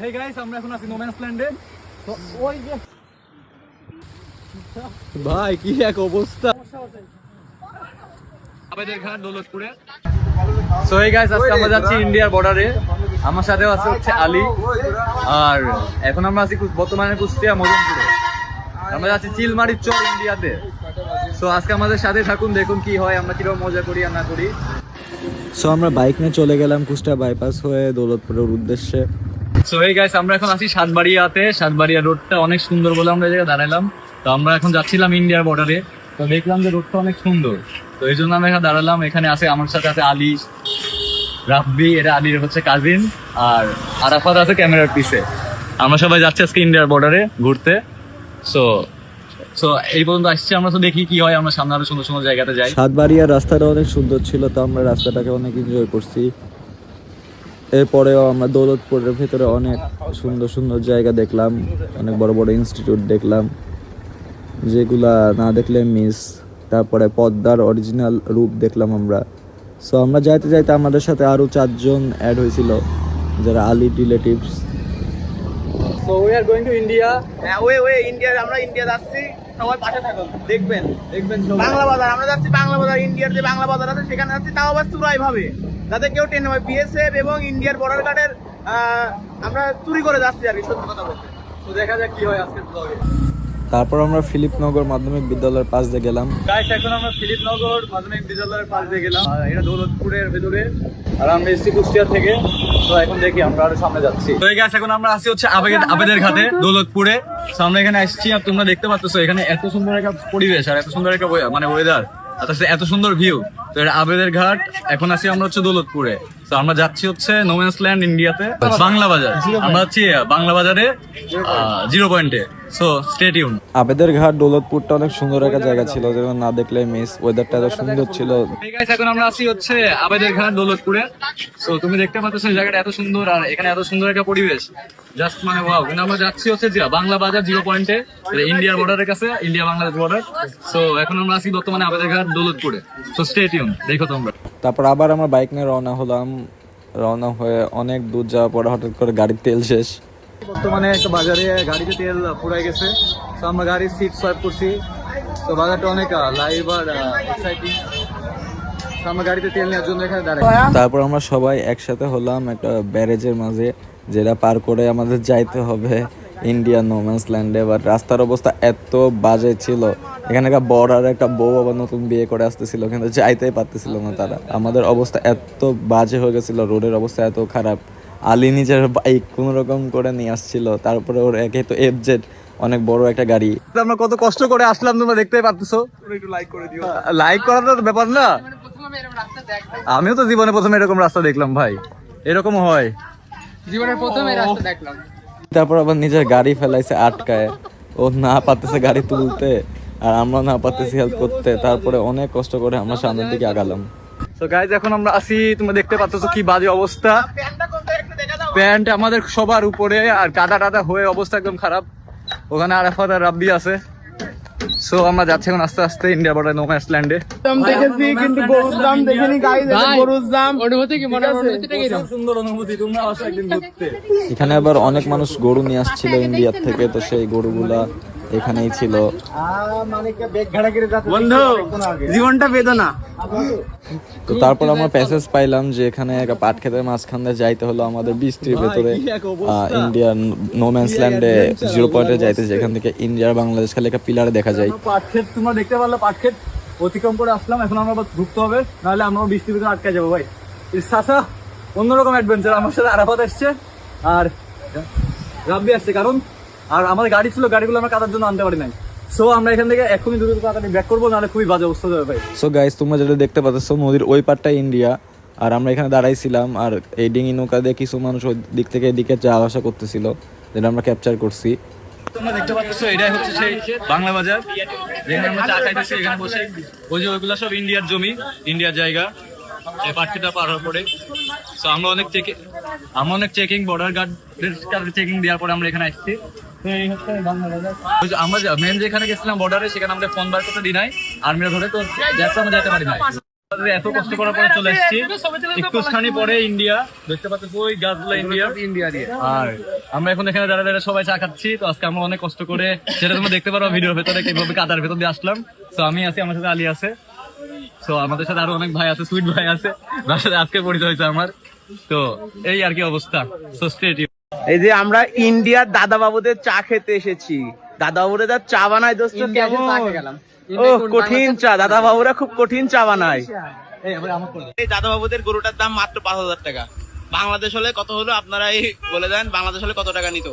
Hey guys, আমরা এখন আছি নোম্যান্স ল্যান্ডে। তো ওই যে ভাই কি এক অবস্থা। আবেদের ঘাট দৌলতপুরে। সো hey guys, আজকে আমরা যাচ্ছি ইন্ডিয়ার বর্ডারে। আমার সাথে আছে হচ্ছে আলী, আর এখন আমরা আছি বর্তমানে কুষ্টিয়া মদনপুরে। আমরা যাচ্ছি চিলমারির চর ইন্ডিয়াতে। সো আজকে আমাদের সাথে থাকুন, দেখুন কি হয়, আমরা কিরকম মজা করি আর না করি। সো আমরা বাইক নিয়ে চলে গেলাম কুষ্টিয়া বাইপাস হয়ে দৌলতপুরের উদ্দেশ্যে। সো এই গাইস, আমরা এখন আছি সাতবাড়িয়াতে। সাতবাড়িয়া রোডটা অনেক সুন্দর বলে আমরা এই জায়গায় দাঁড়ালাম। তো আমরা এখন যাচ্ছিলাম ইন্ডিয়ার বর্ডারে। তো দেখলাম যে রোডটা অনেক সুন্দর, তো এই জন্য আমরা এখানে দাঁড়ালাম। এখানে আছে আমার সাথে আছে আলী, রাব্বি, এটা আলীর হচ্ছে কাজিন, আর আরাফাত আছে ক্যামেরার পিছে। আমরা সবাই যাচ্ছি আজকে ইন্ডিয়ার বর্ডারে ঘুরতে। সো সো এই পর্যন্ত আসছি আমরা, তো দেখি কি হয়। আমরা সামনে আরো সুন্দর সুন্দর জায়গাতে যাই। সাতবাড়িয়ার রাস্তাটা অনেক সুন্দর ছিল, তো আমরা রাস্তাটাকে অনেক এনজয় করছি। এরপরেও আমরা দৌলতপুরের ভেতরে অনেক সুন্দর সুন্দর জায়গা দেখলাম, অনেক বড় বড় ইনস্টিটিউট দেখলাম যেগুলা না দেখলে মিস। তারপরে পদ্মার অরিজিনাল রূপ দেখলাম আমরা। সো আমরা যাইতে যাইতে আমাদের সাথে আরো 4 জন অ্যাড হয়েছিল, যারা Ali relatives. So we are going to India. আমরা ইন্ডিয়া যাচ্ছি, সবাই পাশে থাকুন, দেখবেন সবাই। বাংলা বাজার। আমরা যাচ্ছি বাংলা বাজার, ইন্ডিয়ার যে বাংলা বাজার আছে সেখানে যাচ্ছি, তাও আবার চুরাই ভাবে, যাতে কেউ টেনে হয়। বিএসএফ এবং ইন্ডিয়ার বর্ডার গার্ডের আমরা চুরি করে যাচ্ছি আর কি, সত্যি কথা বলতে। তো দেখা যাক কি হয় আজকের ব্লগে। তারপর আমরা ফিলিপনগর মাধ্যমিক বিদ্যালয়ের পাশ দিয়ে গেলাম। গাইস, এখন আমরা ফিলিপনগর মাধ্যমিক বিদ্যালয়ের পাশ দিয়ে গেলাম। আর এটা দৌলতপুরের ভেতরে, আর আমরা এসছি কুষ্টিয়া থেকে। তো এখন দেখি আমরা আরো সামনে যাচ্ছি। তো গাইস, এখন আমরা আসছি হচ্ছে আবেদের ঘাটে দৌলতপুরে। তো আমরা এখানে আসছি, আর তোমরা দেখতে পাচ্ছো এখানে এত সুন্দর একটা পরিবেশ আর এত সুন্দর একটা মানে ওয়েদার, এত সুন্দর ভিউ। তো এটা আবেদের ঘাট। এখন আছি আমরা হচ্ছে দৌলতপুরে। তো আমরা যাচ্ছি হচ্ছে নোম্যান্স ল্যান্ড ইন্ডিয়াতে, বাংলা বাজার। আমরা হচ্ছি বাংলা বাজারে 0 পয়েন্টে। So stay tune. আবেদের ঘাট দৌলতপুরটা অনেক সুন্দর একটা জায়গা ছিল, যেটা না দেখলে মিস। ওয়েদারটা এত সুন্দর ছিল। Hey guys, এখন আমরা আছি হচ্ছে আবেদের ঘাট দৌলতপুরে। সো তুমি দেখতে পাচ্ছ এই জায়গাটা এত সুন্দর, আর এখানে এত সুন্দর একটা পরিবেশ, জাস্ট মানে ওয়াও। কিন্তু আমরা যাচ্ছি হচ্ছে বাংলা বাজার 0 পয়েন্টে, ইন্ডিয়ার বর্ডারের কাছে, ইন্ডিয়া বাংলাদেশ বর্ডার। সো এখন আমরা আছি বর্তমানে আবেদের ঘাট দৌলতপুরে। সো স্টে টিউন, দেখো তোমরা। তারপর আবার আমরা বাইক নিয়ে রওনা হলাম। রওনা হয়ে অনেক দূর যাওয়ার পরে হঠাৎ করে গাড়ির তেল শেষ। বর্তমানে একটা বাজারে গাড়িতে তেল ফুরাই গেছে। তো আমরা গাড়ির সিট সোয়াইপ করছি। তো বাজারটা অনেক লাইভ আর এক্সাইটিং। তো আমরা গাড়িতে তেল নেওয়ার জন্য এখানে দাঁড়াই। তারপর আমরা সবাই একসাথে হলাম একটা ব্যারেজের মাঝে, যেটা পার করে আমাদের যাইতে হবে ইন্ডিয়ান নোম্যান্স ল্যান্ডে। বাট রাস্তার অবস্থা এত বাজে ছিল, এখানে একটা বড় আর একটা বউ আবার নতুন বিয়ে করে আসতেছিল, কিন্তু যাইতেই পারতেছিল না তারা। আমাদের অবস্থা এত বাজে হয়ে গেছিল, রোডের অবস্থা এত খারাপ। আলী নিজের বাইক কোনো রকম করে নিয়ে আসছিল, তারপরে ওর একে তো এফজেড, অনেক বড় একটা গাড়ি। আমরা কত কষ্ট করে আসলাম, তোমরা দেখতেই পারতেছো। একটু লাইক করে দিও। লাইক করার তো ব্যাপার না। আমিও তো জীবনে প্রথমে এরকম রাস্তা দেখলাম ভাই, এরকম হয় জীবনের প্রথম এই রাস্তা দেখলাম। তারপর আবার নিজের গাড়ি ফেলাইছে আটকায়, ও না পারতেছে গাড়ি তুলতে, আর আমরা না পারতেছি হেল্প করতে। তারপরে অনেক কষ্ট করে আমরা সামনের দিকে আগালাম। তো গাইজ, এখন আমরা আসি, তোমরা দেখতে পাচ্ছো কি বাজে অবস্থা। প্যান্টটা কোনটা একটু দেখা দাও। প্যান্ট আমাদের সবার উপরে, আর কাদা টাদা হয়ে অবস্থা একদম খারাপ। ওখানে আরাফাত আর রাব্বি আছে। সো আমরা যাচ্ছি এখন আস্তে আস্তে ইন্ডিয়া বর্ডার নোম্যান্স ল্যান্ডে। দাম দেখেছি কিন্তু গরুর দাম দেখিনি গাইস, গরুর দাম। অনুভূতি কি, মনে অনুভূতিটা কি? সুন্দর অনুভূতি, তোমরা আসো একদিন ঘুরতে। এখানে আবার অনেক মানুষ গরু নিয়ে আসছিল ইন্ডিয়ার থেকে, তো সেই গরুগুলা এখানেই ছিল। বন্ধু, জীবনটা বেদনা। তো তারপর আমরা প্যাসেজ পাইলাম যে এখানে একটা পাট ক্ষেতের মাঝখান দিয়ে যাইতে হলো আমাদের বৃষ্টির ভেতরে ইন্ডিয়ান নোম্যান্স ল্যান্ডে 0 পয়েন্টে যাইতে, যেখান থেকে ইন্ডিয়ার বাংলাদেশ খালি একটা পিলারে দেখা যায়। পাটক্ষেত তোমরা দেখতে পারলে, পাটক্ষেত অতিক্রম করে আসলাম। এখন আমরা আবার ঢুকতে হবে, নাহলে আমরা বৃষ্টির ভিতরে আটকে যাবো ভাই। সাসা অন্যরকম অ্যাডভেঞ্চার। আমার সাথে আরাফাত আসছে আর রাব্বি আসছে, কারণ আর আমাদের গাড়ি ছিল, গাড়িগুলো আমরা কাটার জন্য আনতে পারি নাই। সো আমরা এখান থেকে এখনই দ্রুত তাড়াতাড়ি ব্যাক করবো, নাহলে খুবই বাজে অবস্থা যাবে ভাই। সো গাইস, তোমরা যেটা দেখতে পাচ্ছ নদীর ওই পারটা ইন্ডিয়া, আর আমরা এখানে দাঁড়াইছিলাম। আর এই ডিঙি নৌকা দিয়ে কিছু মানুষ ওই দিক থেকে এদিকে যাওয়া আসা করতেছিল, যেটা আমরা ক্যাপচার করছি। তোমরা দেখতে পাচ্ছ এটাই হচ্ছে সেই বাংলা বাজার, যেখানে আমরা চা খাইতেছি। এখানে বসে ওই যে ওইগুলো সব ইন্ডিয়ার জমি, ইন্ডিয়ার জায়গা, এই পাটক্ষেতটা পার হওয়ার পরে। সো আমরা অনেক চেকিং, বর্ডার গার্ডের চেকিং দেওয়ার পরে আমরা এখানে আসছি। তো এই হচ্ছে বাংলা বাজার। আমরা মেন যেখানে গেছিলাম বর্ডারে, সেখানে আমরা ফোন বার করতে দিই নাই, আর্মিরা ধরে। তো আমরা যেতে পারি না। এত কষ্ট করার পরে চলে এসেছি একটুখানি পরে ইন্ডিয়া, দেখতে পাচ্ছ ওই গাছগুলো ইন্ডিয়া দিয়ে। আর আমরা এখন এখানে দাঁড়া দাঁড়া সবাই চা খাচ্ছি। তো আজকে আমরা অনেক কষ্ট করে, সেটা তোমরা দেখতে পারো ভিডিওর ভেতরে, কিভাবে কাদার ভেতর দিয়ে আসলাম। তো আমি আছি, আমার সাথে আলী আছে, তো আমাদের সাথে আরো অনেক ভাই আছে, সুইট ভাই আছে, যার সাথে আজকে পরিচয় হয়েছে আমার। তো এই আর কি অবস্থা। So stay tune. এই যে আমরা ইন্ডিয়ার দাদা বাবুদের চা খেতে এসেছি। দাদা বাবুরা যা চা বানায় দোস্ত, কেমন ও কঠিন চা। দাদা বাবুরা খুব কঠিন চা বানায়। এই দাদা বাবুদের গরুটার দাম মাত্র 5,000 টাকা। বাংলাদেশ হলে কত হলো আপনারা এই বলে দেন, বাংলাদেশ হলে কত টাকা নিত?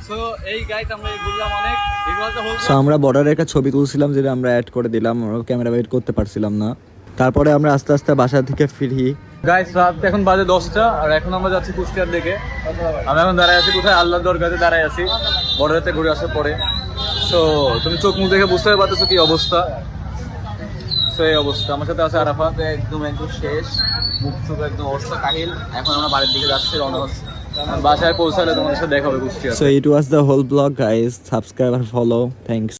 সো এই গাইস আমরা ঘুরলাম অনেক। সো আমরা বর্ডারে একটা ছবি তুলছিলাম, যেটা আমরা অ্যাড করে দিলাম, ক্যামেরা বাইট করতে পারছিলাম না। তারপরে আমরা আস্তে আস্তে বাসা থেকে ফিরি। গাইস রাত এখন বাজে 10টা, আর এখন আমরা যাচ্ছি কুষ্টিয়ার দিকে। আমরা এখন দাঁড়ায় আছি কোথায়, আল্লাহর দরগাতে দাঁড়ায় আছি, বর্ডারেতে ঘুরে আসার পরে। তো তুমি চোখ মুখ দেখে বুঝতে পারতেছো কি অবস্থা। তো এই অবস্থা। আমার সাথে আছে আরাফাত। একদম শেষ, মুখ চোখ একদম অবস্থা কাহিল। এখন আমরা বাড়ির দিকে যাচ্ছি, রওনা হচ্ছি। বাসায় পৌঁছালে তোমাদের সাথে দেখা হবে Kushtia. So it was the whole vlog guys. Subscribe and follow. Thanks.